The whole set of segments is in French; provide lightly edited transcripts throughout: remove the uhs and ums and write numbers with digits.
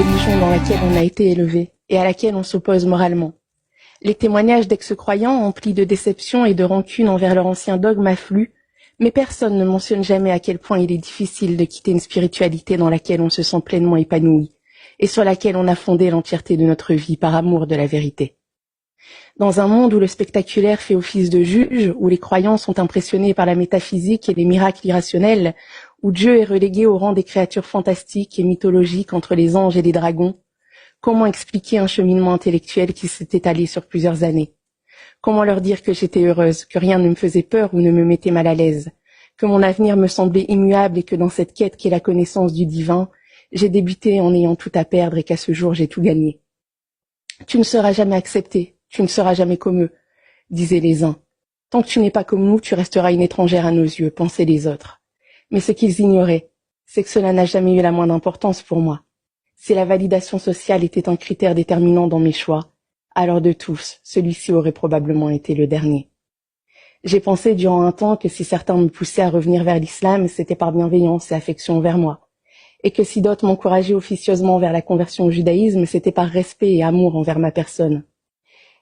religion dans laquelle on a été élevé et à laquelle on s'oppose moralement. Les témoignages d'ex-croyants emplis de déception et de rancune envers leur ancien dogme affluent, mais personne ne mentionne jamais à quel point il est difficile de quitter une spiritualité dans laquelle on se sent pleinement épanoui et sur laquelle on a fondé l'entièreté de notre vie par amour de la vérité. Dans un monde où le spectaculaire fait office de juge, où les croyants sont impressionnés par la métaphysique et les miracles irrationnels, où Dieu est relégué au rang des créatures fantastiques et mythologiques entre les anges et les dragons, comment expliquer un cheminement intellectuel qui s'est étalé sur plusieurs années? Comment leur dire que j'étais heureuse, que rien ne me faisait peur ou ne me mettait mal à l'aise, que mon avenir me semblait immuable et que dans cette quête qu'est la connaissance du divin, j'ai débuté en ayant tout à perdre et qu'à ce jour j'ai tout gagné. Tu ne seras jamais accepté, tu ne seras jamais comme eux, disaient les uns. Tant que tu n'es pas comme nous, tu resteras une étrangère à nos yeux, pensaient les autres. Mais ce qu'ils ignoraient, c'est que cela n'a jamais eu la moindre importance pour moi. Si la validation sociale était un critère déterminant dans mes choix, alors de tous, celui-ci aurait probablement été le dernier. J'ai pensé durant un temps que si certains me poussaient à revenir vers l'islam, c'était par bienveillance et affection envers moi, et que si d'autres m'encourageaient officieusement vers la conversion au judaïsme, c'était par respect et amour envers ma personne.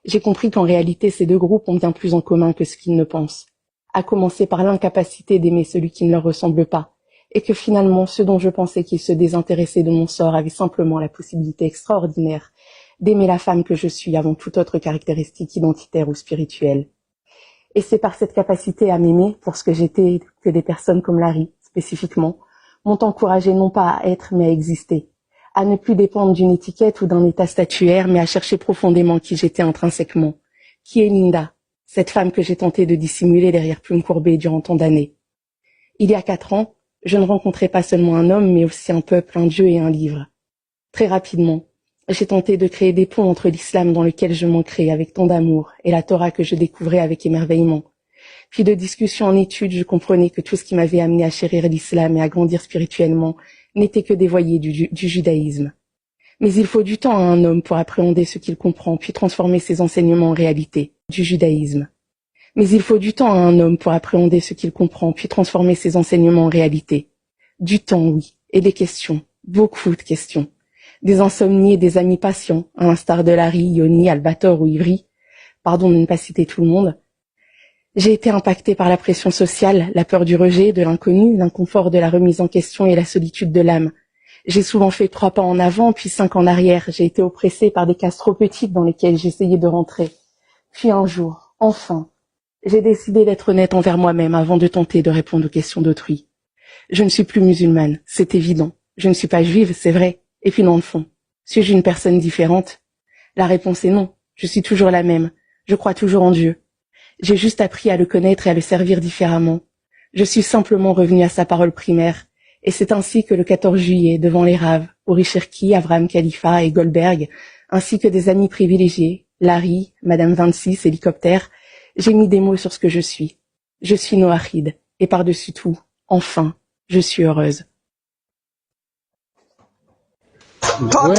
J'ai compris qu'en réalité, ces deux groupes ont bien plus en commun que ce qu'ils ne pensent, à commencer par l'incapacité d'aimer celui qui ne leur ressemble pas, et que finalement, ceux dont je pensais qu'ils se désintéressaient de mon sort avaient simplement la possibilité extraordinaire d'aimer la femme que je suis avant toute autre caractéristique identitaire ou spirituelle. Et c'est par cette capacité à m'aimer pour ce que j'étais que des personnes comme Larry, spécifiquement, m'ont encouragé non pas à être mais à exister, à ne plus dépendre d'une étiquette ou d'un état statuaire, mais à chercher profondément qui j'étais intrinsèquement. Qui est Linda, cette femme que j'ai tenté de dissimuler derrière plumes courbées durant tant d'années? Il y a 4 ans, je ne rencontrais pas seulement un homme, mais aussi un peuple, un Dieu et un livre. Très rapidement, j'ai tenté de créer des ponts entre l'islam dans lequel je m'ancrais avec tant d'amour et la Torah que je découvrais avec émerveillement. Puis de discussion en études, je comprenais que tout ce qui m'avait amené à chérir l'islam et à grandir spirituellement n'était que des voyées du judaïsme. Mais il faut du temps à un homme pour appréhender ce qu'il comprend, puis transformer ses enseignements en réalité, du judaïsme. Mais il faut du temps à un homme pour appréhender ce qu'il comprend, puis transformer ses enseignements en réalité. Du temps, oui, et des questions, beaucoup de questions. Des insomnies et des amis patients, à l'instar de Larry, Yoni, Albator ou Ivry. Pardon de ne pas citer tout le monde. J'ai été impactée par la pression sociale, la peur du rejet, de l'inconnu, l'inconfort de la remise en question et la solitude de l'âme. J'ai souvent fait 3 pas en avant, puis 5 en arrière. J'ai été oppressée par des cases trop petites dans lesquelles j'essayais de rentrer. Puis un jour, enfin, j'ai décidé d'être honnête envers moi-même avant de tenter de répondre aux questions d'autrui. Je ne suis plus musulmane, c'est évident. Je ne suis pas juive, c'est vrai. Et puis dans le fond, suis-je une personne différente? La réponse est non. Je suis toujours la même. Je crois toujours en Dieu. J'ai juste appris à le connaître et à le servir différemment. Je suis simplement revenue à sa parole primaire. Et c'est ainsi que le 14 juillet, devant les raves, Uri Cherki, Avraham Khalifa et Goldberg, ainsi que des amis privilégiés, Larry, Madame 26, Hélicoptère, j'ai mis des mots sur ce que je suis. Je suis Noachide. Et par-dessus tout, enfin, je suis heureuse. Ouais.